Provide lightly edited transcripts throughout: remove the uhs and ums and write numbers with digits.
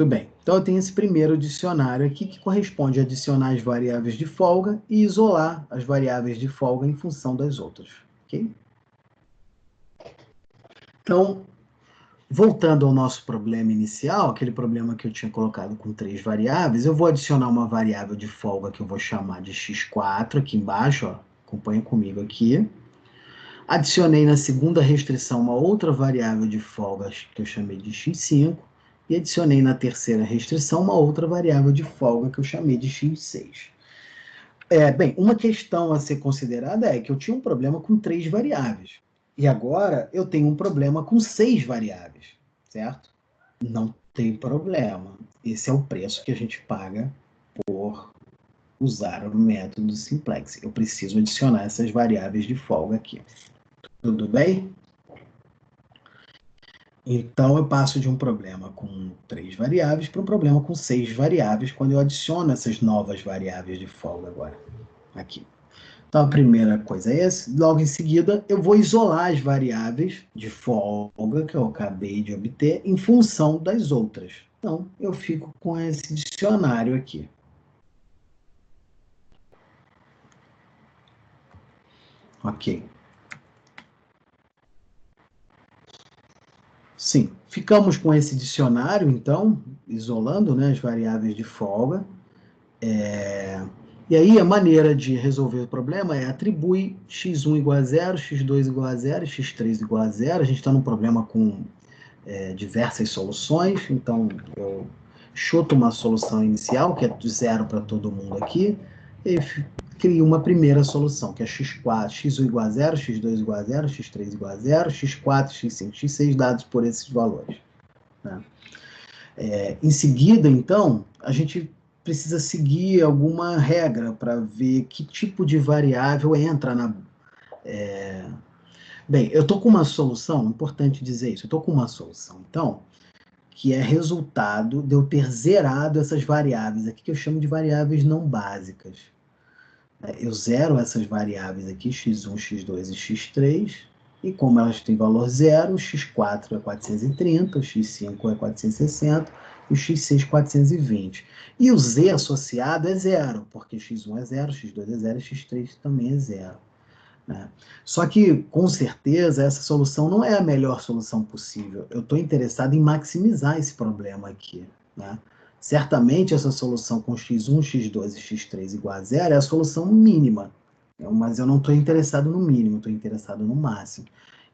Muito bem. Então, eu tenho esse primeiro dicionário aqui que corresponde a adicionar as variáveis de folga e isolar as variáveis de folga em função das outras. Ok? Então, voltando ao nosso problema inicial, aquele problema que eu tinha colocado com 3 variáveis, eu vou adicionar uma variável de folga que eu vou chamar de x4 aqui embaixo, ó, acompanha comigo aqui. Adicionei na segunda restrição uma outra variável de folga que eu chamei de x5, e adicionei na terceira restrição uma outra variável de folga que eu chamei de x6. Bem, uma questão a ser considerada é que eu tinha um problema com 3 variáveis, e agora eu tenho um problema com 6 variáveis, certo? Não tem problema. Esse é o preço que a gente paga por usar o método simplex. Eu preciso adicionar essas variáveis de folga aqui. Tudo bem? Então, eu passo de um problema com 3 variáveis para um problema com 6 variáveis quando eu adiciono essas novas variáveis de folga agora, aqui. Então, a primeira coisa é essa. Logo em seguida, eu vou isolar as variáveis de folga que eu acabei de obter em função das outras. Então, eu fico com esse dicionário aqui. Ok. Sim, ficamos com esse dicionário, então, isolando, né, as variáveis de folga. E aí a maneira de resolver o problema é atribui x1 igual a 0, x2 igual a 0 e x3 igual a 0. A gente está num problema com diversas soluções, então eu chuto uma solução inicial, que é de 0 para todo mundo aqui, e crio uma primeira solução, que é x4, x1 igual a 0, x2 igual a 0, x3 igual a 0, x4, x5, x6, dados por esses valores. Né? Em seguida, então, a gente precisa seguir alguma regra para ver que tipo de variável entra na... Bem, eu estou com uma solução, importante dizer isso, eu estou com uma solução, então, que é resultado de eu ter zerado essas variáveis aqui, que eu chamo de variáveis não básicas. Eu zero essas variáveis aqui, x1, x2 e x3, e como elas têm valor zero, o x4 é 430, o x5 é 460, e o x6 420. E o z associado é zero, porque x1 é zero, x2 é zero e x3 também é zero. Né? Só que, com certeza, essa solução não é a melhor solução possível. Eu estou interessado em maximizar esse problema aqui. Né? Certamente, essa solução com x1, x2 e x3 igual a zero é a solução mínima. Mas eu não estou interessado no mínimo, estou interessado no máximo.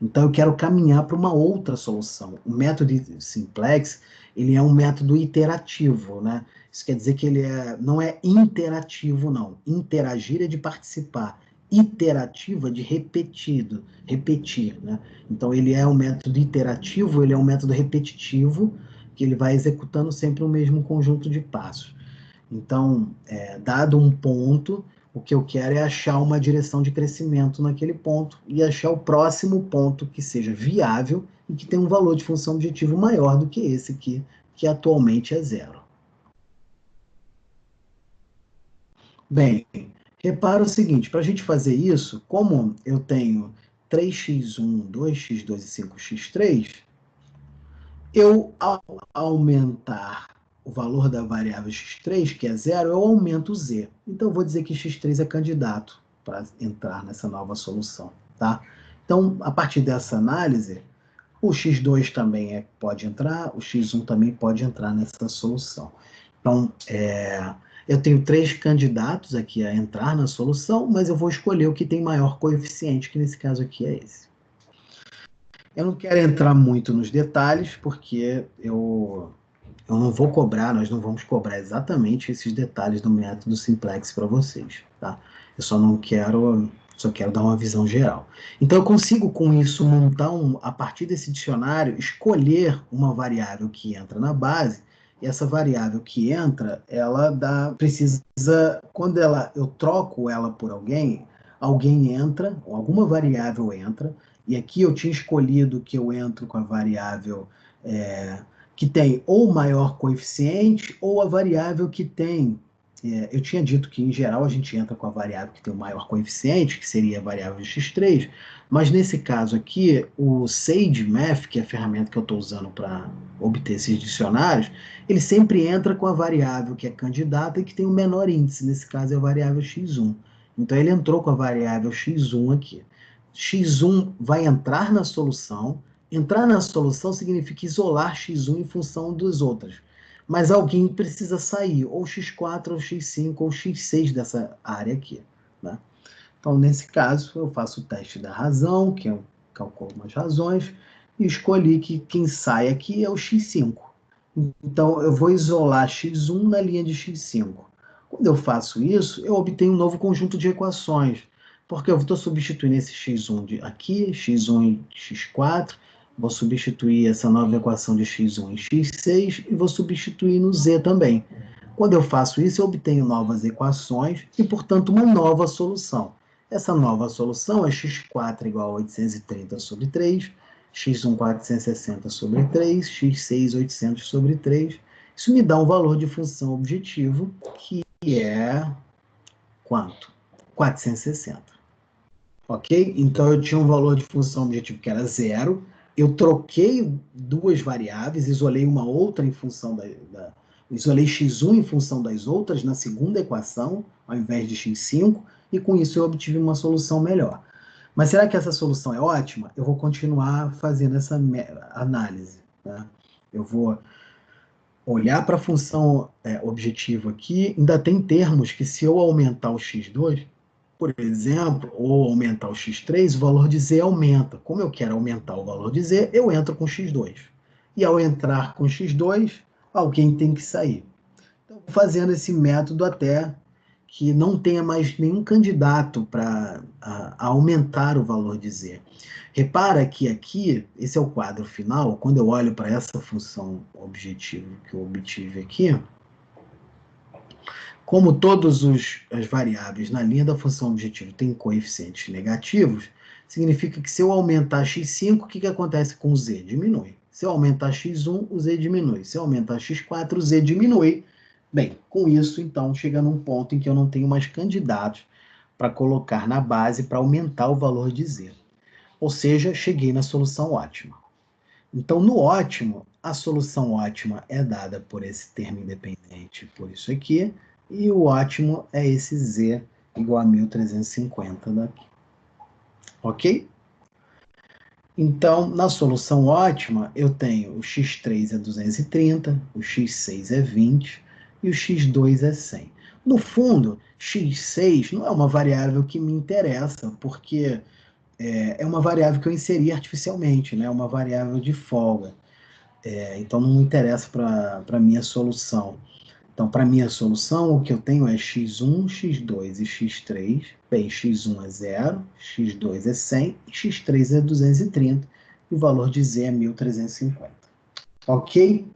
Então, eu quero caminhar para uma outra solução. O método simplex, ele é um método iterativo, né? Isso quer dizer que ele não é interativo, não. Interagir é de participar. Iterativa de repetir, né? Então, ele é um método iterativo, ele é um método repetitivo, que ele vai executando sempre o mesmo conjunto de passos. Então, dado um ponto, o que eu quero é achar uma direção de crescimento naquele ponto e achar o próximo ponto que seja viável e que tenha um valor de função objetivo maior do que esse aqui, que atualmente é zero. Bem, repara o seguinte, para a gente fazer isso, como eu tenho 3x1, 2x2 e 5x3, eu, ao aumentar o valor da variável x3, que é zero, eu aumento o z. Então, eu vou dizer que x3 é candidato para entrar nessa nova solução. Tá? Então, a partir dessa análise, o x2 também pode entrar, o x1 também pode entrar nessa solução. Então, eu tenho 3 candidatos aqui a entrar na solução, mas eu vou escolher o que tem maior coeficiente, que nesse caso aqui é esse. Eu não quero entrar muito nos detalhes, porque eu não vou cobrar, nós não vamos cobrar exatamente esses detalhes do método simplex para vocês, tá? Eu só quero dar uma visão geral. Então, eu consigo, com isso, montar, a partir desse dicionário, escolher uma variável que entra na base, e essa variável que entra, precisa, quando eu troco ela por alguém entra, ou alguma variável entra, e aqui eu tinha escolhido que eu entro com a variável que tem ou maior coeficiente, ou a variável que tem... eu tinha dito que, em geral, a gente entra com a variável que tem o maior coeficiente, que seria a variável x3, mas nesse caso aqui, o SageMath, que é a ferramenta que eu estou usando para obter esses dicionários, ele sempre entra com a variável que é candidata e que tem o menor índice, nesse caso é a variável x1. Então, ele entrou com a variável x1 aqui. x1 vai entrar na solução. Entrar na solução significa isolar x1 em função das outras. Mas alguém precisa sair, ou x4, ou x5, ou x6 dessa área aqui, né? Então, nesse caso, eu faço o teste da razão, que eu calculo umas razões, e escolhi que quem sai aqui é o x5. Então, eu vou isolar x1 na linha de x5. Quando eu faço isso, eu obtenho um novo conjunto de equações, porque eu estou substituindo esse x1 aqui, x1 em x4, vou substituir essa nova equação de x1 em x6 e vou substituir no z também. Quando eu faço isso, eu obtenho novas equações e, portanto, uma nova solução. Essa nova solução é x4 igual a 830 sobre 3, x1 460 sobre 3, x6 800 sobre 3. Isso me dá um valor de função objetivo que é quanto? 460. Ok? Então, eu tinha um valor de função objetivo que era zero. Eu troquei duas variáveis, isolei uma outra em função isolei x1 em função das outras na segunda equação, ao invés de x5, e com isso eu obtive uma solução melhor. Mas será que essa solução é ótima? Eu vou continuar fazendo essa análise, né? Eu vou olhar para a função objetivo aqui, ainda tem termos que se eu aumentar o x2, por exemplo, ou aumentar o x3, o valor de z aumenta. Como eu quero aumentar o valor de z, eu entro com x2. E ao entrar com x2, alguém tem que sair. Então, fazendo esse método até que não tenha mais nenhum candidato para aumentar o valor de z. Repara que aqui, esse é o quadro final, quando eu olho para essa função objetivo que eu obtive aqui, como todas as variáveis na linha da função objetivo têm coeficientes negativos, significa que se eu aumentar x5, o que acontece com o z? Diminui. Se eu aumentar x1, o z diminui. Se eu aumentar x4, o z diminui. Bem, com isso, então, chega num ponto em que eu não tenho mais candidatos para colocar na base para aumentar o valor de z. Ou seja, cheguei na solução ótima. Então, no ótimo, a solução ótima é dada por esse termo independente, por isso aqui, e o ótimo é esse z igual a 1350 daqui. Ok? Então, na solução ótima, eu tenho o x3 é 230, o x6 é 20 e o x2 é 100. No fundo, x6 não é uma variável que me interessa, porque é uma variável que eu inseri artificialmente, né? Uma variável de folga. Então, não me interessa para a minha solução. Então, para a minha solução, o que eu tenho é x1, x2 e x3. Bem, x1 é 0, x2 é 100 e x3 é 230. E o valor de z é 1350. Ok?